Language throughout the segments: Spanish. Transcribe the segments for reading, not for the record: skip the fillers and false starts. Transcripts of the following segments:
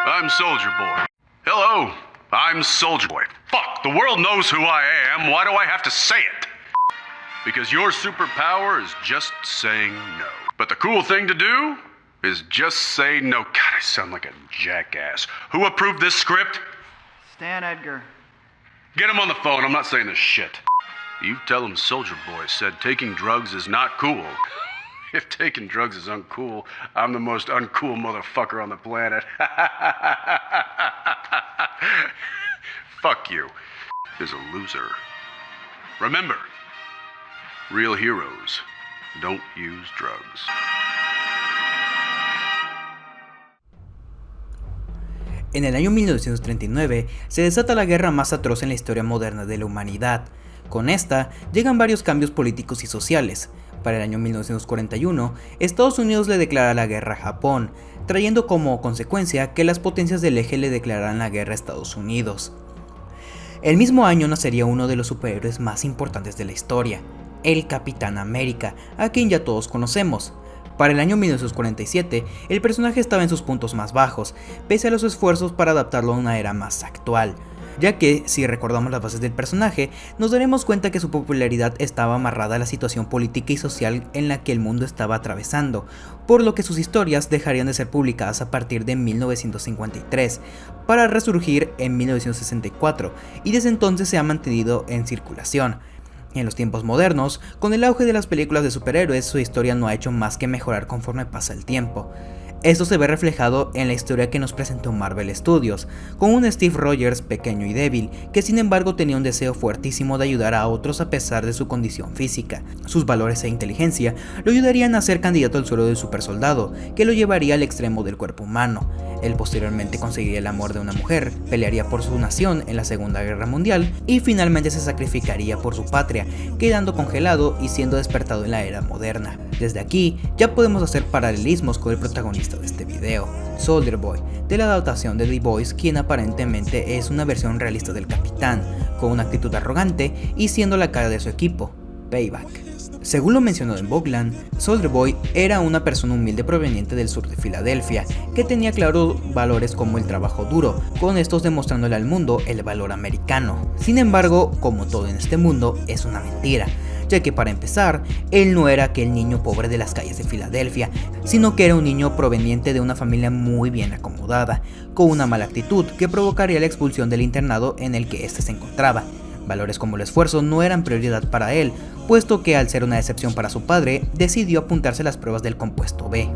I'm Soldier Boy. Hello, I'm Soldier Boy. Fuck, the world knows who I am. Why do I have to say it? Because your superpower is just saying no. But the cool thing to do is just say no. God, I sound like a jackass. Who approved this script? Stan Edgar. Get him on the phone. I'm not saying this shit. You tell him Soldier Boy said taking drugs is not cool. If taking drugs is uncool, I'm the most uncool motherfucker on the planet. Fuck you. Is a loser. Remember, real heroes don't use drugs. En el año 1939 se desata la guerra más atroz en la historia moderna de la humanidad. Con esta llegan varios cambios políticos y sociales. Para el año 1941, Estados Unidos le declara la guerra a Japón, trayendo como consecuencia que las potencias del eje le declararan la guerra a Estados Unidos. El mismo año nacería uno de los superhéroes más importantes de la historia, el Capitán América, a quien ya todos conocemos. Para el año 1947, el personaje estaba en sus puntos más bajos, pese a los esfuerzos para adaptarlo a una era más actual, ya que, si recordamos las bases del personaje, nos daremos cuenta que su popularidad estaba amarrada a la situación política y social en la que el mundo estaba atravesando, por lo que sus historias dejarían de ser publicadas a partir de 1953, para resurgir en 1964, y desde entonces se ha mantenido en circulación. En los tiempos modernos, con el auge de las películas de superhéroes, su historia no ha hecho más que mejorar conforme pasa el tiempo. Esto se ve reflejado en la historia que nos presentó Marvel Studios, con un Steve Rogers pequeño y débil, que sin embargo tenía un deseo fuertísimo de ayudar a otros a pesar de su condición física. Sus valores e inteligencia lo ayudarían a ser candidato al suelo del supersoldado, que lo llevaría al extremo del cuerpo humano. Él posteriormente conseguiría el amor de una mujer, pelearía por su nación en la Segunda Guerra Mundial y finalmente se sacrificaría por su patria, quedando congelado y siendo despertado en la era moderna. Desde aquí ya podemos hacer paralelismos con el protagonista de este video, Soldier Boy, de la adaptación de The Boys, quien aparentemente es una versión realista del Capitán, con una actitud arrogante y siendo la cara de su equipo, Payback. Según lo mencionado en Bogland, Soldier Boy era una persona humilde proveniente del sur de Filadelfia, que tenía claros valores como el trabajo duro, con estos demostrándole al mundo el valor americano. Sin embargo, como todo en este mundo, es una mentira, ya que para empezar, él no era aquel niño pobre de las calles de Filadelfia, sino que era un niño proveniente de una familia muy bien acomodada, con una mala actitud que provocaría la expulsión del internado en el que éste se encontraba. Valores como el esfuerzo no eran prioridad para él, puesto que al ser una decepción para su padre, decidió apuntarse a las pruebas del compuesto B,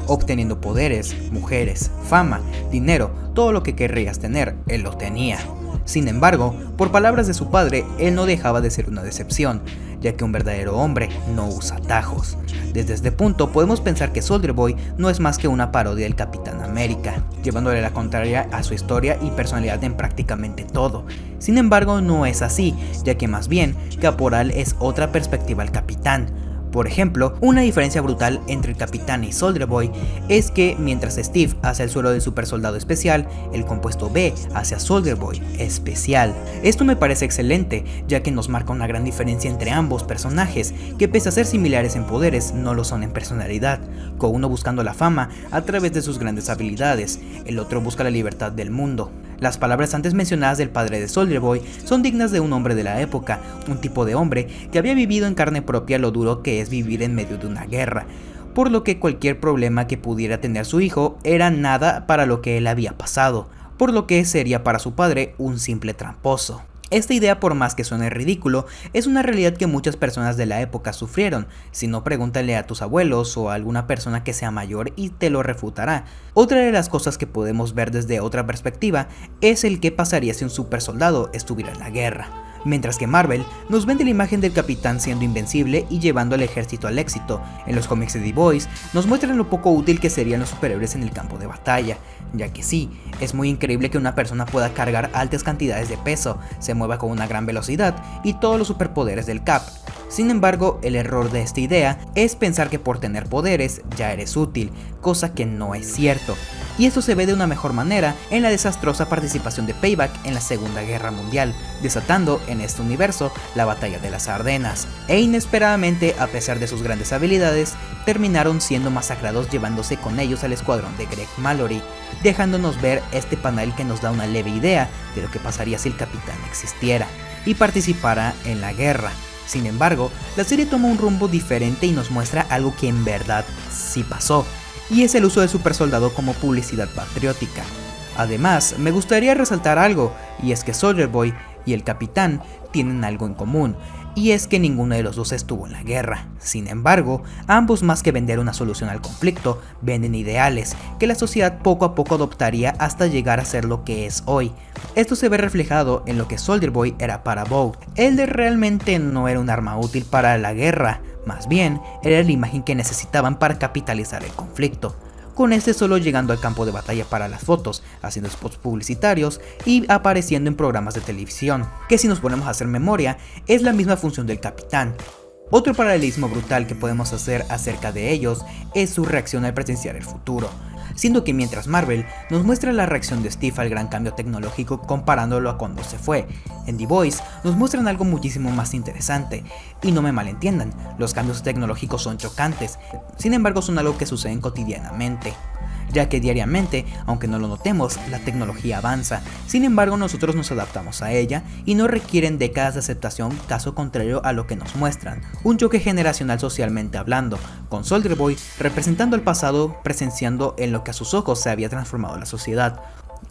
obteniendo poderes, mujeres, fama, dinero, todo lo que querrías tener, él lo tenía. Sin embargo, por palabras de su padre, él no dejaba de ser una decepción, ya que un verdadero hombre no usa atajos. Desde este punto podemos pensar que Soldier Boy no es más que una parodia del Capitán América, llevándole la contraria a su historia y personalidad en prácticamente todo. Sin embargo, no es así, ya que más bien Caporal es otra perspectiva al Capitán. Por ejemplo, una diferencia brutal entre el Capitán y Soldier Boy es que mientras Steve hace el suelo del supersoldado especial, el compuesto B hace a Soldier Boy especial. Esto me parece excelente, ya que nos marca una gran diferencia entre ambos personajes, que pese a ser similares en poderes, no lo son en personalidad, con uno buscando la fama a través de sus grandes habilidades, el otro busca la libertad del mundo. Las palabras antes mencionadas del padre de Soldier Boy son dignas de un hombre de la época, un tipo de hombre que había vivido en carne propia lo duro que es vivir en medio de una guerra, por lo que cualquier problema que pudiera tener su hijo era nada para lo que él había pasado, por lo que sería para su padre un simple tramposo. Esta idea, por más que suene ridículo, es una realidad que muchas personas de la época sufrieron. Si no, pregúntale a tus abuelos o a alguna persona que sea mayor y te lo refutará. Otra de las cosas que podemos ver desde otra perspectiva es el qué pasaría si un supersoldado estuviera en la guerra. Mientras que Marvel nos vende la imagen del Capitán siendo invencible y llevando al ejército al éxito, en los cómics de The Boys nos muestran lo poco útil que serían los superhéroes en el campo de batalla, ya que sí, es muy increíble que una persona pueda cargar altas cantidades de peso, se mueva con una gran velocidad y todos los superpoderes del Cap. Sin embargo, el error de esta idea es pensar que por tener poderes ya eres útil, cosa que no es cierto. Y esto se ve de una mejor manera en la desastrosa participación de Payback en la Segunda Guerra Mundial, desatando en este universo la Batalla de las Ardenas. E inesperadamente, a pesar de sus grandes habilidades, terminaron siendo masacrados llevándose con ellos al escuadrón de Greg Mallory, dejándonos ver este panel que nos da una leve idea de lo que pasaría si el Capitán existiera y participara en la guerra. Sin embargo, la serie toma un rumbo diferente y nos muestra algo que en verdad sí pasó, y es el uso del supersoldado como publicidad patriótica. Además, me gustaría resaltar algo, y es que Soldier Boy y el Capitán tienen algo en común, y es que ninguno de los dos estuvo en la guerra. Sin embargo, ambos, más que vender una solución al conflicto, venden ideales que la sociedad poco a poco adoptaría hasta llegar a ser lo que es hoy. Esto se ve reflejado en lo que Soldier Boy era para Vought. Él realmente no era un arma útil para la guerra, más bien era la imagen que necesitaban para capitalizar el conflicto, con este solo llegando al campo de batalla para las fotos, haciendo spots publicitarios y apareciendo en programas de televisión, que si nos ponemos a hacer memoria, es la misma función del Capitán. Otro paralelismo brutal que podemos hacer acerca de ellos es su reacción al presenciar el futuro, siendo que mientras Marvel nos muestra la reacción de Steve al gran cambio tecnológico comparándolo a cuando se fue, en The Boys nos muestran algo muchísimo más interesante, y no me malentiendan, los cambios tecnológicos son chocantes, sin embargo son algo que suceden cotidianamente, ya que diariamente, aunque no lo notemos, la tecnología avanza, sin embargo nosotros nos adaptamos a ella y no requieren décadas de aceptación, caso contrario a lo que nos muestran, un choque generacional socialmente hablando, con Soldier Boy representando el pasado, presenciando en lo que a sus ojos se había transformado la sociedad,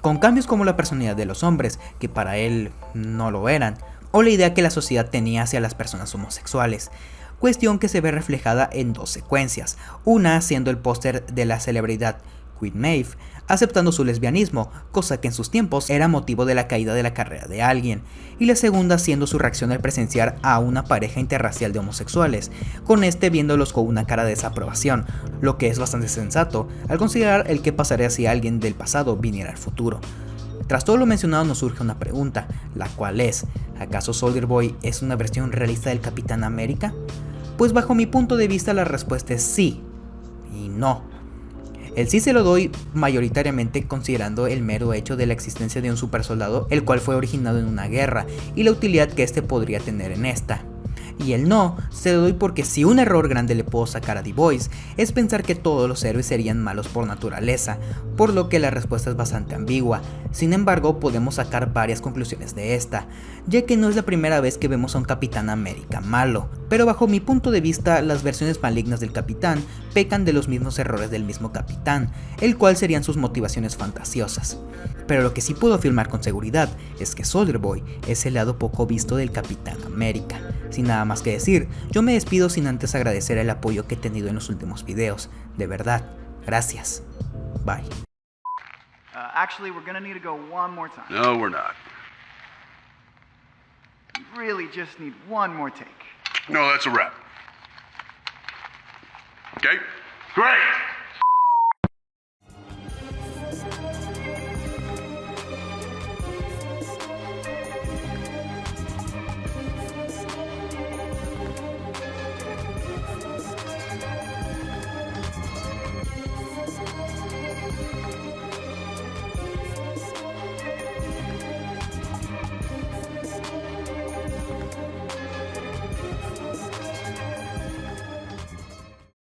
con cambios como la personalidad de los hombres, que para él no lo eran, o la idea que la sociedad tenía hacia las personas homosexuales. Cuestión que se ve reflejada en dos secuencias, una siendo el póster de la celebridad Queen Maeve, aceptando su lesbianismo, cosa que en sus tiempos era motivo de la caída de la carrera de alguien, y la segunda siendo su reacción al presenciar a una pareja interracial de homosexuales, con este viéndolos con una cara de desaprobación, lo que es bastante sensato al considerar el que pasaría si alguien del pasado viniera al futuro. Tras todo lo mencionado nos surge una pregunta, la cual es, ¿acaso Soldier Boy es una versión realista del Capitán América? Pues bajo mi punto de vista la respuesta es sí y no. El sí se lo doy mayoritariamente considerando el mero hecho de la existencia de un supersoldado, el cual fue originado en una guerra, y la utilidad que este podría tener en esta. Y el no se lo doy porque si un error grande le puedo sacar a The Boys es pensar que todos los héroes serían malos por naturaleza, por lo que la respuesta es bastante ambigua. Sin embargo, podemos sacar varias conclusiones de esta, ya que no es la primera vez que vemos a un Capitán América malo, pero bajo mi punto de vista las versiones malignas del Capitán pecan de los mismos errores del mismo Capitán, el cual serían sus motivaciones fantasiosas. Pero lo que sí puedo afirmar con seguridad es que Soldier Boy es el lado poco visto del Capitán América. Sin nada más que decir, yo me despido sin antes agradecer el apoyo que he tenido en los últimos videos. De verdad, gracias. Bye. Actually, we're gonna need to go one more time. No, we're not. We really just need one more take. No, that's a wrap. Okay? Great!